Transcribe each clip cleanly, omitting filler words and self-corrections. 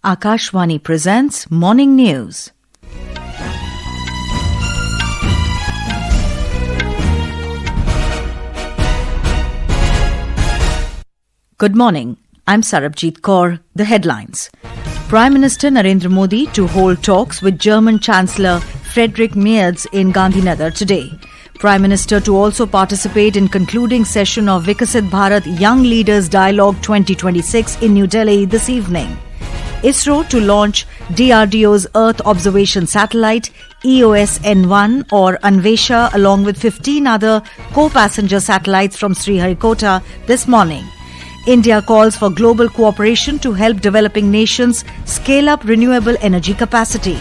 Akashvani presents Morning News. Good morning. I'm Sarabjit Kaur. The headlines. Prime Minister Narendra Modi to hold talks with German Chancellor Friedrich Merz in Gandhinagar today. Prime Minister to also participate in concluding session of Viksit Bharat Young Leaders Dialogue 2026 in New Delhi this evening. ISRO to launch DRDO's Earth Observation Satellite EOS N1 or Anvesha along with 15 other co-passenger satellites from Sriharikota this morning. India calls for global cooperation to help developing nations scale up renewable energy capacity.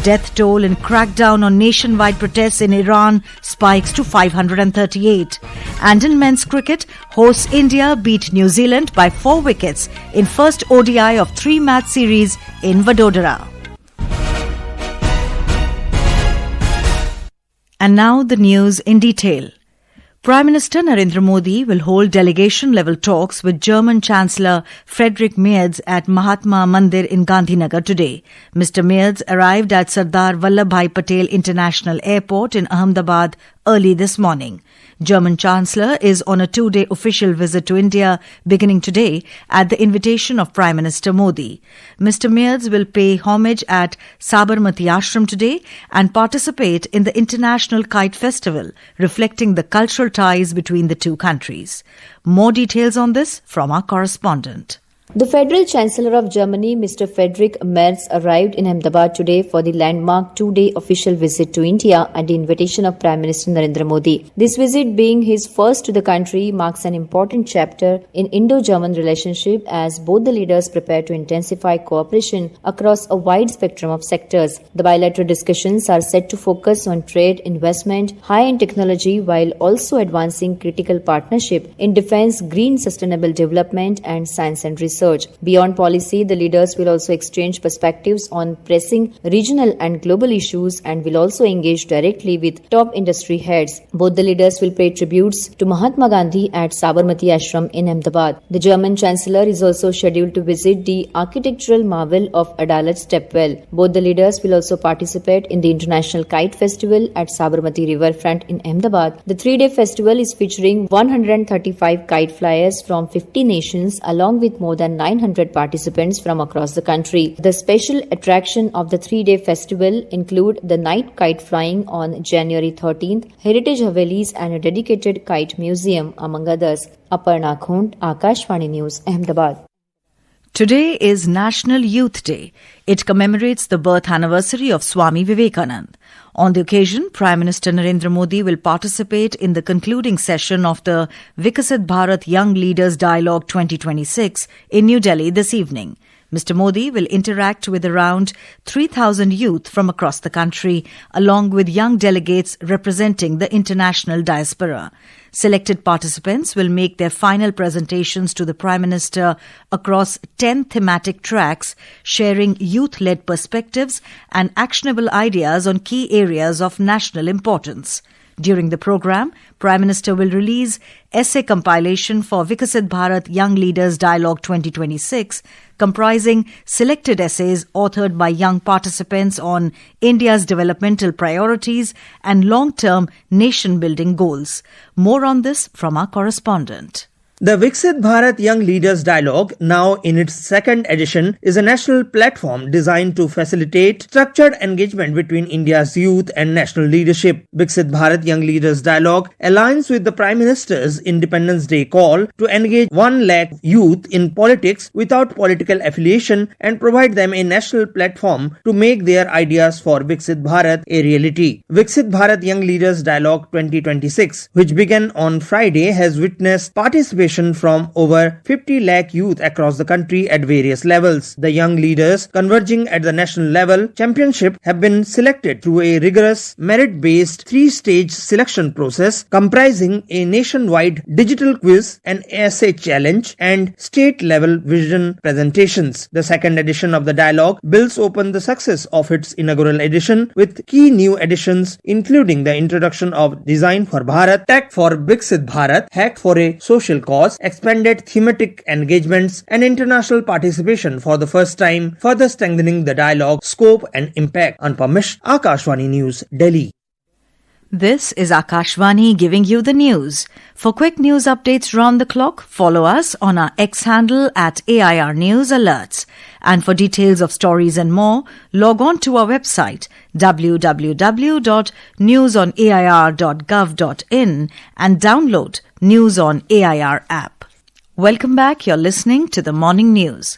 Death toll and crackdown on nationwide protests in Iran spikes to 538. And in men's cricket, hosts India beat New Zealand by 4 wickets in first ODI of 3-match series in Vadodara. And now the news in detail. Prime Minister Narendra Modi will hold delegation-level talks with German Chancellor Friedrich Merz at Mahatma Mandir in Gandhinagar today. Mr. Merz arrived at Sardar Vallabhbhai Patel International Airport in Ahmedabad early this morning. German Chancellor is on a 2-day official visit to India beginning today at the invitation of Prime Minister Modi. Mr. Merz will pay homage at Sabarmati Ashram today and participate in the International Kite Festival, reflecting the cultural ties between the two countries. More details on this from our correspondent. The Federal Chancellor of Germany, Mr. Friedrich Merz, arrived in Ahmedabad today for the landmark 2-day official visit to India at the invitation of Prime Minister Narendra Modi. This visit, being his first to the country, marks an important chapter in Indo-German relationship as both the leaders prepare to intensify cooperation across a wide spectrum of sectors. The bilateral discussions are set to focus on trade, investment, high-end technology, while also advancing critical partnership in defense, green sustainable development, and science and research. Beyond policy, the leaders will also exchange perspectives on pressing regional and global issues and will also engage directly with top industry heads. Both the leaders will pay tributes to Mahatma Gandhi at Sabarmati Ashram in Ahmedabad. The German Chancellor is also scheduled to visit the architectural marvel of Adalat Stepwell. Both the leaders will also participate in the International Kite Festival at Sabarmati Riverfront in Ahmedabad. The 3-day festival is featuring 135 kite flyers from 50 nations along with more than 900 participants from across the country. The special attraction of the 3-day festival include the night kite flying on January 13th, heritage Havelis and a dedicated kite museum, among others. Aparna Khund, Akashvani News, Ahmedabad. Today is National Youth Day. It commemorates the birth anniversary of Swami Vivekanand. On the occasion, Prime Minister Narendra Modi will participate in the concluding session of the Viksit Bharat Young Leaders Dialogue 2026 in New Delhi this evening. Mr. Modi will interact with around 3,000 youth from across the country, along with young delegates representing the international diaspora. Selected participants will make their final presentations to the Prime Minister across 10 thematic tracks, sharing youth-led perspectives and actionable ideas on key areas of national importance. During the program, Prime Minister will release essay compilation for Viksit Bharat Young Leaders Dialogue 2026, comprising selected essays authored by young participants on India's developmental priorities and long-term nation-building goals. More on this from our correspondent. The Viksit Bharat Young Leaders Dialogue, now in its 2nd edition, is a national platform designed to facilitate structured engagement between India's youth and national leadership. Viksit Bharat Young Leaders Dialogue aligns with the Prime Minister's Independence Day call to engage 1 lakh youth in politics without political affiliation and provide them a national platform to make their ideas for Viksit Bharat a reality. Viksit Bharat Young Leaders Dialogue 2026, which began on Friday, has witnessed participation from over 50 lakh youth across the country at various levels. The young leaders converging at the national level championship have been selected through a rigorous merit-based 3-stage selection process comprising a nationwide digital quiz, an essay challenge and state-level vision presentations. The 2nd edition of the dialogue builds upon the success of its inaugural edition with key new additions including the introduction of Design for Bharat, Tech for Viksit Bharat, Hack for a Social Cause, was expanded thematic engagements and international participation for the first time, further strengthening the dialogue, scope and impact. Anupam Mishra, Akashvani News, Delhi. This is Akashvani giving you the news. For quick news updates round the clock, follow us on our X handle at AIR News Alerts. And for details of stories and more, log on to our website www.newsonair.gov.in and download News on AIR app. Welcome back. You're listening to the Morning News.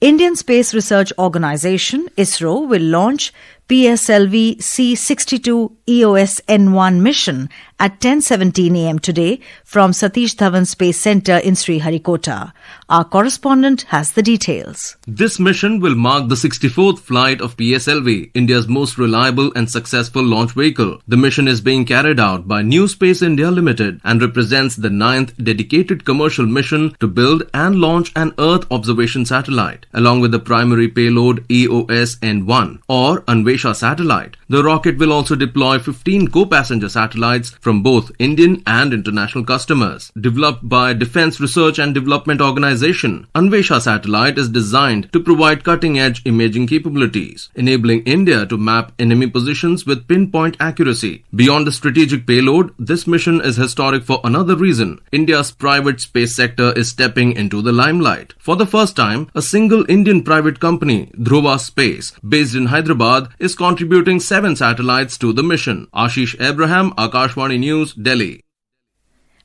Indian Space Research Organisation, ISRO, will launch PSLV C-62 EOS N1 mission at 10:17 a.m. today from Satish Dhawan Space Centre in Sriharikota. Our correspondent has the details. This mission will mark the 64th flight of PSLV, India's most reliable and successful launch vehicle. The mission is being carried out by New Space India Limited and represents the 9th dedicated commercial mission to build and launch an Earth observation satellite, along with the primary payload EOS N1 or Anvesha satellite. The rocket will also deploy 15 co-passenger satellites from both Indian and international customers. Developed by Defence Research and Development Organisation, Anvesha satellite is designed to provide cutting-edge imaging capabilities, enabling India to map enemy positions with pinpoint accuracy. Beyond the strategic payload, this mission is historic for another reason. India's private space sector is stepping into the limelight. For the first time, a single Indian private company, Dhruva Space, based in Hyderabad, is contributing 7 satellites to the mission. Ashish Abraham, Akashvani News, Delhi.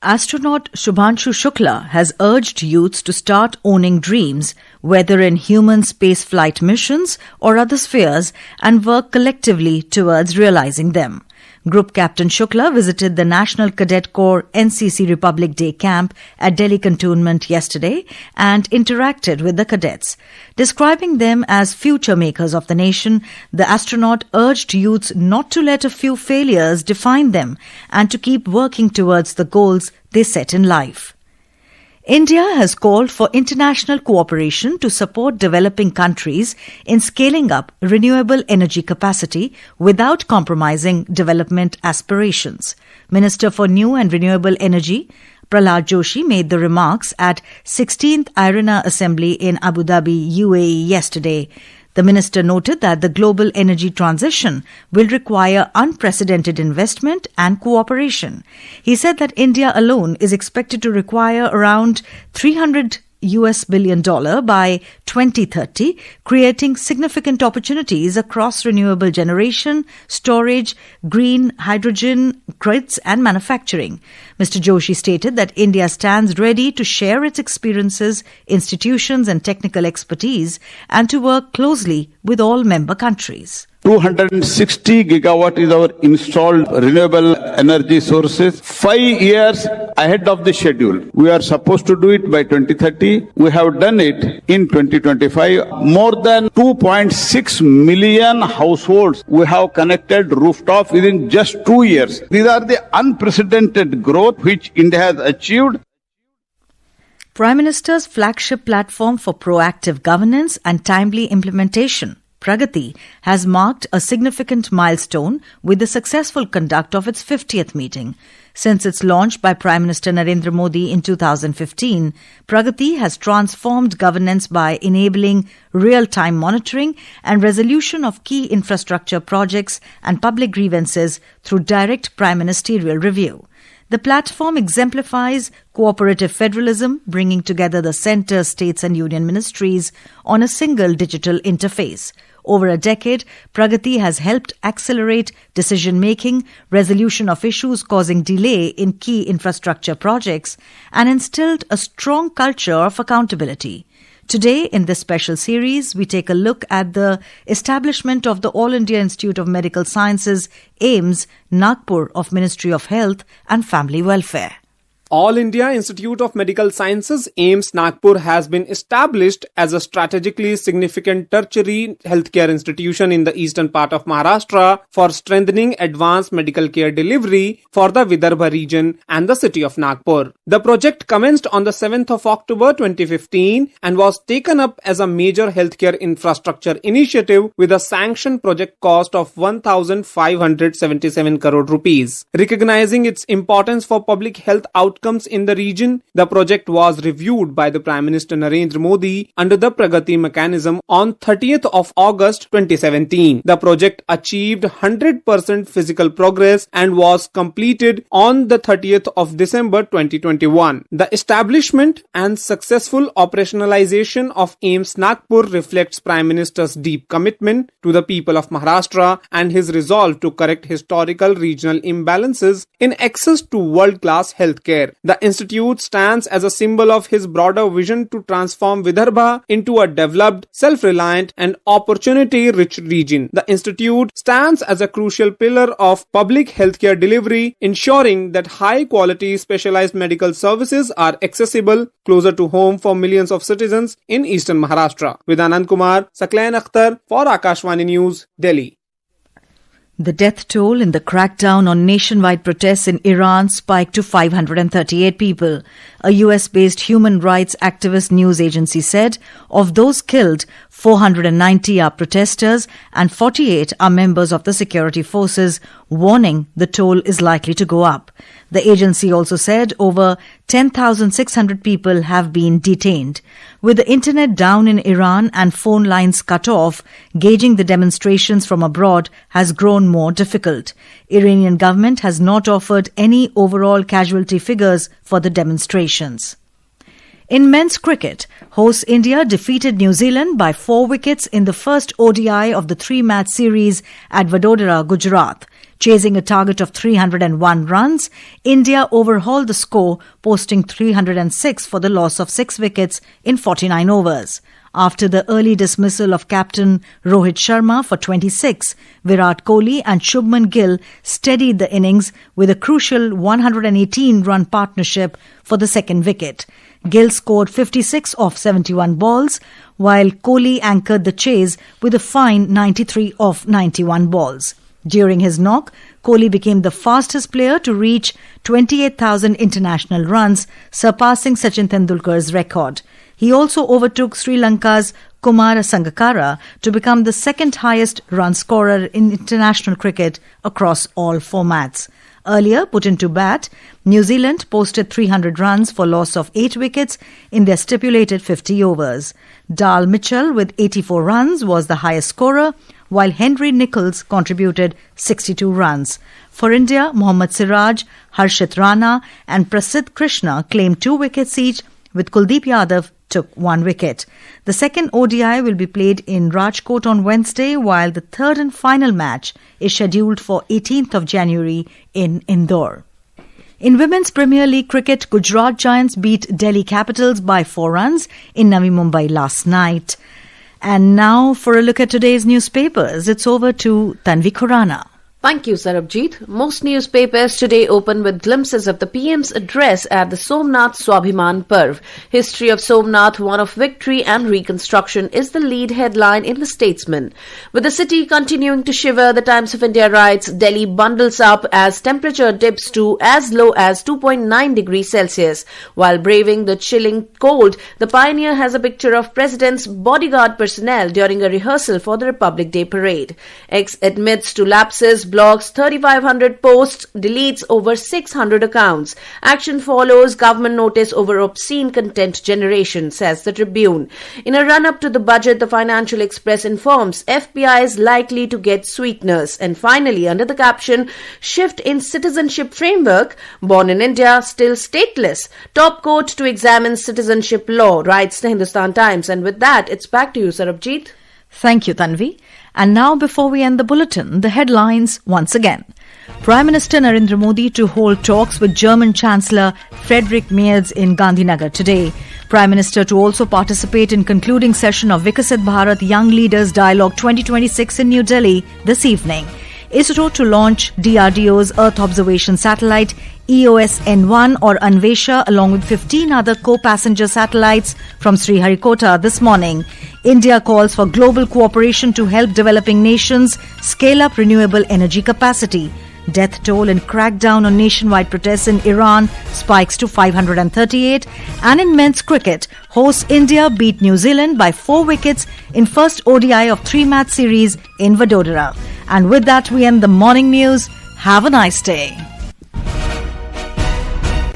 Astronaut Shubhanshu Shukla has urged youths to start owning dreams, whether in human spaceflight missions or other spheres, and work collectively towards realizing them. Group Captain Shukla visited the National Cadet Corps NCC Republic Day camp at Delhi Cantonment yesterday and interacted with the cadets. Describing them as future makers of the nation, the astronaut urged youths not to let a few failures define them and to keep working towards the goals they set in life. India has called for international cooperation to support developing countries in scaling up renewable energy capacity without compromising development aspirations. Minister for New and Renewable Energy, Prahlad Joshi, made the remarks at 16th IRENA Assembly in Abu Dhabi, UAE yesterday. The minister noted that the global energy transition will require unprecedented investment and cooperation. He said that India alone is expected to require around $300 billion by 2030, creating significant opportunities across renewable generation, storage, green hydrogen grids and manufacturing. Mr. Joshi stated that India stands ready to share its experiences, institutions and technical expertise and to work closely with all member countries. 260 gigawatt is our installed renewable energy sources. 5 years ahead of the schedule. We are supposed to do it by 2030. We have done it in 2025. More than 2.6 million households we have connected rooftop within just 2 years. These are the unprecedented growth which India has achieved. Prime Minister's flagship platform for proactive governance and timely implementation, Pragati, has marked a significant milestone with the successful conduct of its 50th meeting. Since its launch by Prime Minister Narendra Modi in 2015, Pragati has transformed governance by enabling real-time monitoring and resolution of key infrastructure projects and public grievances through direct prime ministerial review. The platform exemplifies cooperative federalism, bringing together the centre, states and union ministries on a single digital interface. Over a decade, Pragati has helped accelerate decision-making, resolution of issues causing delay in key infrastructure projects, and instilled a strong culture of accountability. Today, in this special series, we take a look at the establishment of the All India Institute of Medical Sciences, AIIMS, Nagpur of Ministry of Health and Family Welfare. All India Institute of Medical Sciences, AIIMS Nagpur, has been established as a strategically significant tertiary healthcare institution in the eastern part of Maharashtra for strengthening advanced medical care delivery for the Vidarbha region and the city of Nagpur. The project commenced on the 7th of October 2015 and was taken up as a major healthcare infrastructure initiative with a sanctioned project cost of 1,577 crore rupees. Recognizing its importance for public health outcomes outcomes in the region. The project was reviewed by the Prime Minister Narendra Modi under the Pragati mechanism on 30th of August 2017. The project achieved 100% physical progress and was completed on the 30th of December 2021. The establishment and successful operationalization of AIIMS Nagpur reflects Prime Minister's deep commitment to the people of Maharashtra and his resolve to correct historical regional imbalances in access to world-class healthcare. The institute stands as a symbol of his broader vision to transform Vidarbha into a developed, self-reliant and opportunity-rich region. The institute stands as a crucial pillar of public healthcare delivery, ensuring that high-quality specialized medical services are accessible closer to home for millions of citizens in eastern Maharashtra. With Anand Kumar, Saklain Akhtar for Akashvani News, Delhi. The death toll in the crackdown on nationwide protests in Iran spiked to 538 people. A US-based human rights activist news agency said of those killed, 490 are protesters and 48 are members of the security forces, warning the toll is likely to go up. The agency also said over 10,600 people have been detained. With the internet down in Iran and phone lines cut off, gauging the demonstrations from abroad has grown more difficult. Iranian government has not offered any overall casualty figures for the demonstrations. In men's cricket, hosts India defeated New Zealand by 4 wickets in the first ODI of the 3-match series at Vadodara, Gujarat. Chasing a target of 301 runs, India overhauled the score, posting 306 for the loss of 6 wickets in 49 overs. After the early dismissal of captain Rohit Sharma for 26, Virat Kohli and Shubman Gill steadied the innings with a crucial 118-run partnership for the second wicket. Gill scored 56 off 71 balls, while Kohli anchored the chase with a fine 93 off 91 balls. During his knock, Kohli became the fastest player to reach 28,000 international runs, surpassing Sachin Tendulkar's record. He also overtook Sri Lanka's Kumara Sangakkara to become the second highest run scorer in international cricket across all formats. Earlier put into bat, New Zealand posted 300 runs for loss of 8 wickets in their stipulated 50 overs. Dal Mitchell with 84 runs was the highest scorer, while Henry Nicholls contributed 62 runs. For India, Mohammad Siraj, Harshit Rana and Prasidh Krishna claimed 2 wickets each, with Kuldeep Yadav took 1 wicket. The second ODI will be played in Rajkot on Wednesday, while the third and final match is scheduled for 18th of January in Indore. In Women's Premier League cricket, Gujarat Giants beat Delhi Capitals by 4 runs in Navi Mumbai last night. And now for a look at today's newspapers, it's over to Tanvi Khurana. Thank you, Sarabjit. Most newspapers today open with glimpses of the PM's address at the Somnath Swabhiman Parv. History of Somnath, one of victory and reconstruction, is the lead headline in the Statesman. With the city continuing to shiver, the Times of India writes, Delhi bundles up as temperature dips to as low as 2.9 degrees Celsius. While braving the chilling cold, the Pioneer has a picture of President's bodyguard personnel during a rehearsal for the Republic Day parade. X admits to lapses, blogs 3,500 posts, deletes over 600 accounts. Action follows, government notice over obscene content generation, says the Tribune. In a run-up to the budget, the Financial Express informs FPI is likely to get sweeteners. And finally, under the caption, Shift in Citizenship Framework, Born in India, Still Stateless. Top court to examine citizenship law, writes the Hindustan Times. And with that, it's back to you, Sarabjit. Thank you, Tanvi. And now, before we end the bulletin, the headlines once again. Prime Minister Narendra Modi to hold talks with German Chancellor Friedrich Merz in Gandhinagar today. Prime Minister to also participate in concluding session of Viksit Bharat Young Leaders Dialogue 2026 in New Delhi this evening. ISRO to launch DRDO's Earth Observation Satellite EOS-N1 or Anvesha along with 15 other co-passenger satellites from Sriharikota this morning. India calls for global cooperation to help developing nations scale up renewable energy capacity. Death toll and crackdown on nationwide protests in Iran spikes to 538. And in men's cricket, hosts India beat New Zealand by 4 wickets in first ODI of 3-match series in Vadodara. And with that, we end the morning news. Have a nice day.